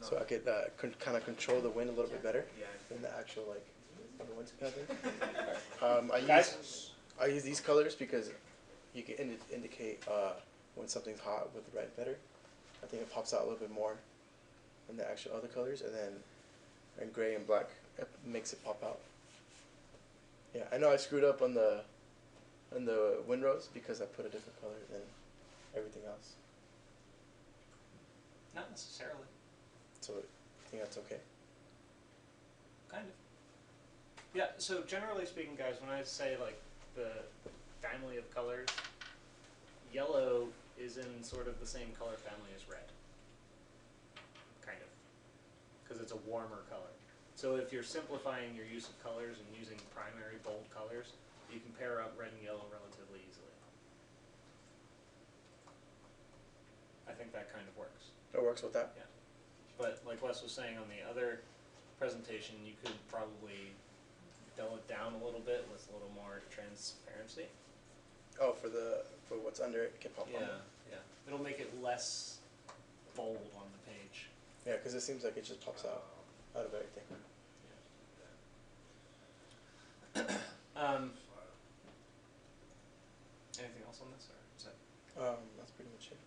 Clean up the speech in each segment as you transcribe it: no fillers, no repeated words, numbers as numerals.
so I could kind of control the wind a little bit better than the actual like wind kind of thing. I use these colors because you can indicate when something's hot with red better. I think it pops out a little bit more than the actual other colors, and then and gray and black it makes it pop out. Yeah, I know I screwed up on the windrows because I put a different color than everything else. Not necessarily. So I think that's okay. Kind of. Yeah, so generally speaking, guys, when I say like the family of colors, yellow is in sort of the same color family as red. Kind of. Because it's a warmer color. So if you're simplifying your use of colors and using primary bold colors, you can pair up red and yellow relatively easily. I think that kind of works. It works with that? Yeah. But like Wes was saying on the other presentation, you could probably dull it down a little bit with a little more transparency. Oh, for what's under it can pop on. Yeah. It'll make it less bold on the page. Yeah, because it seems like it just pops out of everything. Anything else on this, or is that? That's pretty much it.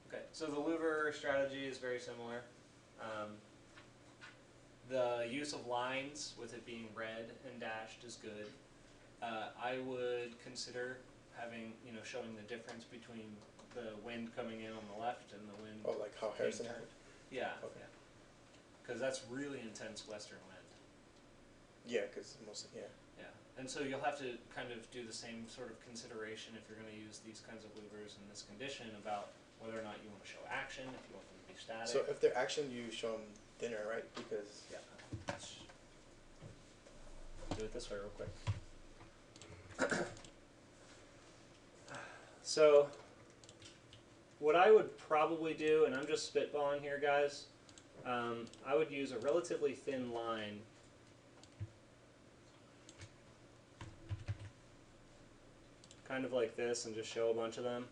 Okay, so the louver strategy is very similar. The use of lines with it being red and dashed is good. I would consider having, showing the difference between the wind coming in on the left and the wind. Oh, like how Harrison had it? Yeah. Okay. Yeah. Because that's really intense western wind. Yeah, because mostly, yeah. Yeah, and so you'll have to kind of do the same sort of consideration if you're going to use these kinds of louvers in this condition about whether or not you want to show action, if you want them to be static. So if they're action, you show them thinner, right? Because yeah. Do it this way real quick. So what I would probably do, and I'm just spitballing here, guys, I would use a relatively thin line kind of like this and just show a bunch of them.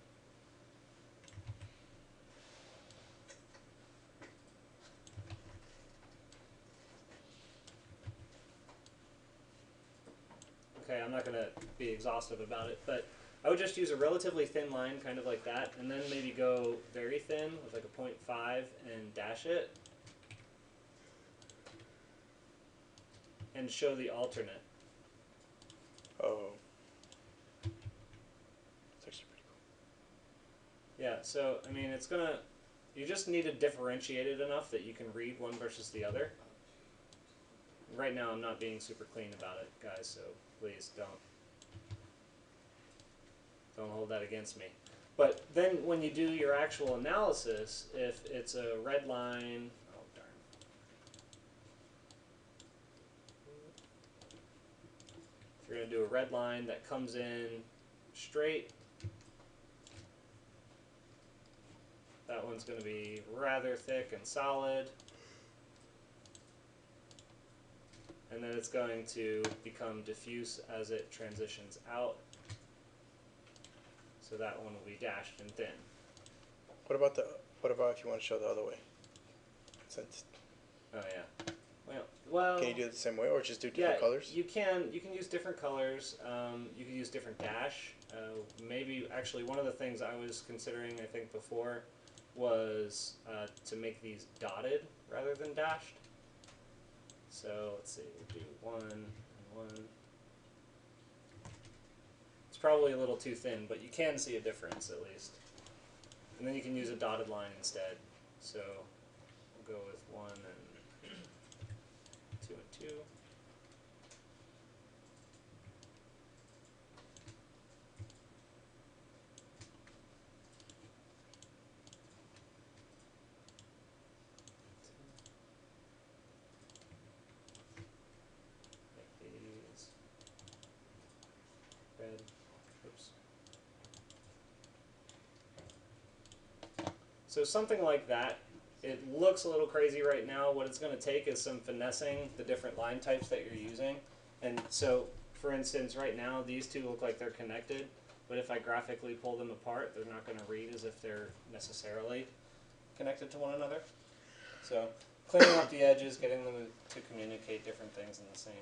Okay, I'm not going to be exhaustive about it, but I would just use a relatively thin line, kind of like that, and then maybe go very thin with like a 0.5 and dash it. And show the alternate. oh, it's actually pretty cool. Yeah, so, I mean, it's going to, you just need to differentiate it enough that you can read one versus the other. Right now I'm not being super clean about it, guys, so please don't hold that against me. But then when you do your actual analysis, if it's a red line, oh darn. If you're going to do a red line that comes in straight, that one's going to be rather thick and solid. And then it's going to become diffuse as it transitions out. So that one will be dashed and thin. What about if you want to show the other way? Since Oh yeah. Well. Can you do it the same way, or just do different colors? You can use different colors. You can use different dash. Maybe actually one of the things I was considering, I think before, was to make these dotted rather than dashed. So let's see, we'll do 1 and 1. It's probably a little too thin, but you can see a difference at least. And then you can use a dotted line instead. So we'll go with 1 and 2 and 2. So something like that. It looks a little crazy right now. What it's going to take is some finessing the different line types that you're using. And so, for instance, right now these two look like they're connected, but if I graphically pull them apart, they're not going to read as if they're necessarily connected to one another. So cleaning up the edges, getting them to communicate different things in the same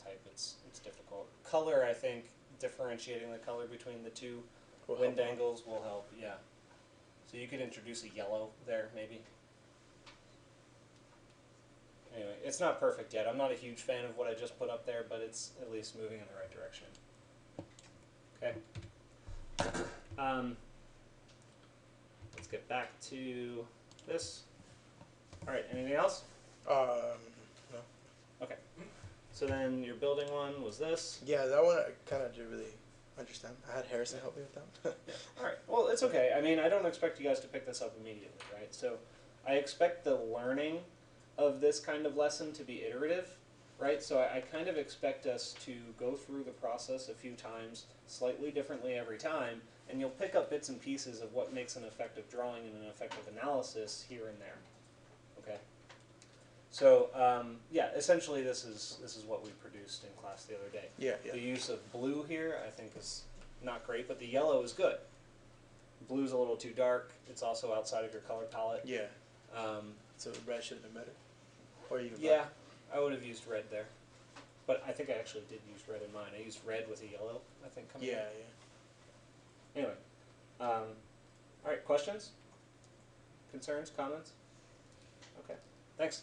type, it's difficult. Color, I think, differentiating the color between the two wind angles will help, yeah. So you could introduce a yellow there, maybe. Anyway, it's not perfect yet. I'm not a huge fan of what I just put up there, but it's at least moving in the right direction. Okay. Let's get back to this. All right, anything else? No. Okay. So then your building one was this. Yeah, that one I kind of didn't really understand. I had Harrison help me with that. Yeah. All right. Well, it's okay. I mean, I don't expect you guys to pick this up immediately, right? So I expect the learning of this kind of lesson to be iterative, right? So I kind of expect us to go through the process a few times, slightly differently every time, and you'll pick up bits and pieces of what makes an effective drawing and an effective analysis here and there. Okay. So yeah, essentially this is what we produced in class the other day. Yeah. The use of blue here I think is not great, but the yellow is good. Blue's a little too dark. It's also outside of your color palette. Yeah. So red should have been better? Or even Yeah, black? I would have used red there. But I think I actually did use red in mine. I used red with a yellow, I think, coming in. Yeah. Anyway. All right, questions? Concerns? Comments? Okay. Thanks.